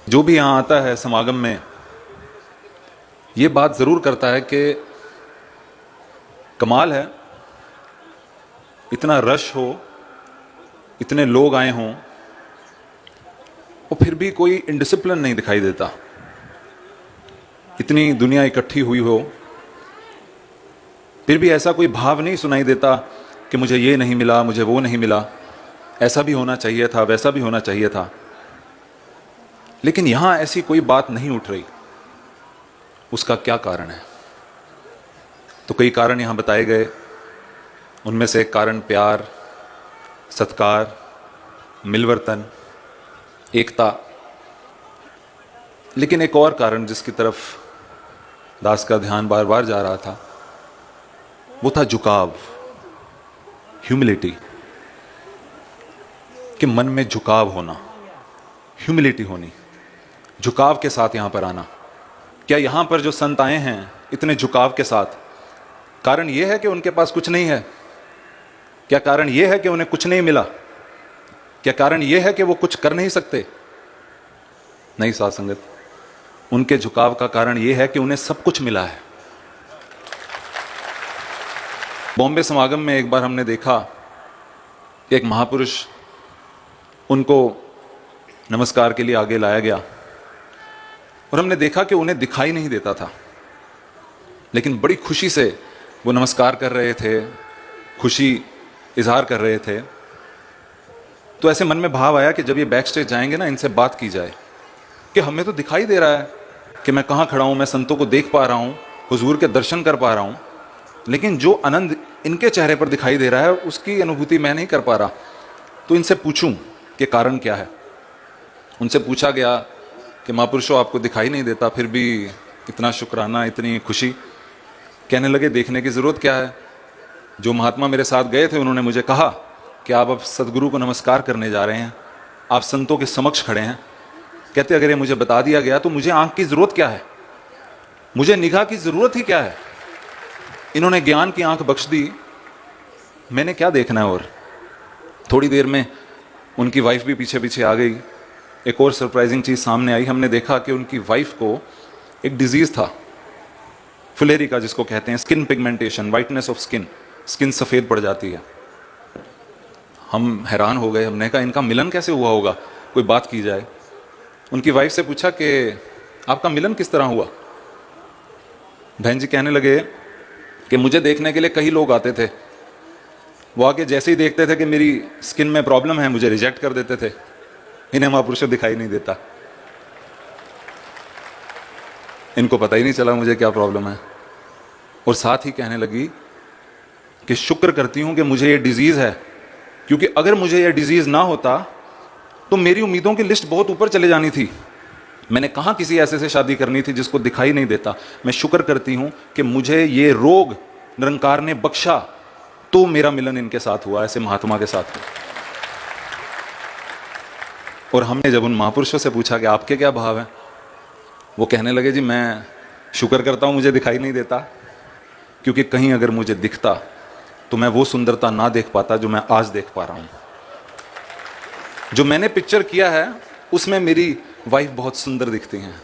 जो भी यहाँ आता है समागम में ये बात ज़रूर करता है कि कमाल है, इतना रश हो, इतने लोग आए हों और फिर भी कोई इंडिसिप्लिन नहीं दिखाई देता। इतनी दुनिया इकट्ठी हुई हो फिर भी ऐसा कोई भाव नहीं सुनाई देता कि मुझे ये नहीं मिला, मुझे वो नहीं मिला, ऐसा भी होना चाहिए था, वैसा भी होना चाहिए था। लेकिन यहां ऐसी कोई बात नहीं उठ रही। उसका क्या कारण है? तो कई कारण यहां बताए गए। उनमें से एक कारण प्यार, सत्कार, मिलवर्तन, एकता। लेकिन एक और कारण जिसकी तरफ दास का ध्यान बार बार जा रहा था वो था झुकाव, ह्यूमिलिटी। कि मन में झुकाव होना, ह्यूमिलिटी होनी, झुकाव के साथ यहां पर आना। क्या यहां पर जो संत आए हैं इतने झुकाव के साथ, कारण यह है कि उनके पास कुछ नहीं है? क्या कारण यह है कि उन्हें कुछ नहीं मिला? क्या कारण यह है कि वो कुछ कर नहीं सकते? नहीं साध संगत, उनके झुकाव का कारण यह है कि उन्हें सब कुछ मिला है। बॉम्बे समागम में एक बार हमने देखा कि एक महापुरुष, उनको नमस्कार के लिए आगे लाया गया और हमने देखा कि उन्हें दिखाई नहीं देता था, लेकिन बड़ी खुशी से वो नमस्कार कर रहे थे, खुशी इजहार कर रहे थे। तो ऐसे मन में भाव आया कि जब ये बैक स्टेज जाएंगे ना, इनसे बात की जाए कि हमें तो दिखाई दे रहा है कि मैं कहाँ खड़ा हूँ, मैं संतों को देख पा रहा हूँ, हुजूर के दर्शन कर पा रहा हूँ, लेकिन जो आनंद इनके चेहरे पर दिखाई दे रहा है उसकी अनुभूति मैं नहीं कर पा रहा। तो इनसे पूछूं कि कारण क्या है। उनसे पूछा गया कि महापुरुषों, आपको दिखाई नहीं देता फिर भी इतना शुक्राना, इतनी खुशी। कहने लगे, देखने की ज़रूरत क्या है। जो महात्मा मेरे साथ गए थे उन्होंने मुझे कहा कि आप अब सदगुरु को नमस्कार करने जा रहे हैं, आप संतों के समक्ष खड़े हैं। कहते अगर ये मुझे बता दिया गया तो मुझे आंख की ज़रूरत क्या है, मुझे निगाह की ज़रूरत ही क्या है। इन्होंने ज्ञान की आंख बख्श दी, मैंने क्या देखना है। और थोड़ी देर में उनकी वाइफ भी पीछे पीछे आ गई। एक और सरप्राइजिंग चीज़ सामने आई। हमने देखा कि उनकी वाइफ को एक डिजीज़ था, फुलेरी का, जिसको कहते हैं skin pigmentation, whiteness of skin, skin सफ़ेद पड़ जाती है। हम हैरान हो गए, हमने कहा इनका मिलन कैसे हुआ होगा, कोई बात की जाए। उनकी वाइफ से पूछा कि आपका मिलन किस तरह हुआ। बहन जी कहने लगे कि मुझे देखने के लिए कई लोग आते थे, वो आके जैसे ही देखते थे कि मेरी स्किन में प्रॉब्लम है मुझे रिजेक्ट कर देते थे। इन्हें महापुरुषों दिखाई नहीं देता, इनको पता ही नहीं चला मुझे क्या प्रॉब्लम है। और साथ ही कहने लगी कि शुक्र करती हूं कि मुझे ये डिजीज़ है, क्योंकि अगर मुझे ये डिजीज़ ना होता तो मेरी उम्मीदों की लिस्ट बहुत ऊपर चले जानी थी। मैंने कहाँ किसी ऐसे से शादी करनी थी जिसको दिखाई नहीं देता। मैं शुक्र करती हूँ कि मुझे ये रोग निरंकार ने बख्शा, तो मेरा मिलन इनके साथ हुआ, ऐसे महात्मा के साथ हुआ। और हमने जब उन महापुरुषों से पूछा कि आपके क्या भाव हैं, वो कहने लगे, जी मैं शुक्र करता हूँ मुझे दिखाई नहीं देता, क्योंकि कहीं अगर मुझे दिखता तो मैं वो सुंदरता ना देख पाता जो मैं आज देख पा रहा हूँ। जो मैंने पिक्चर किया है उसमें मेरी वाइफ बहुत सुंदर दिखती हैं,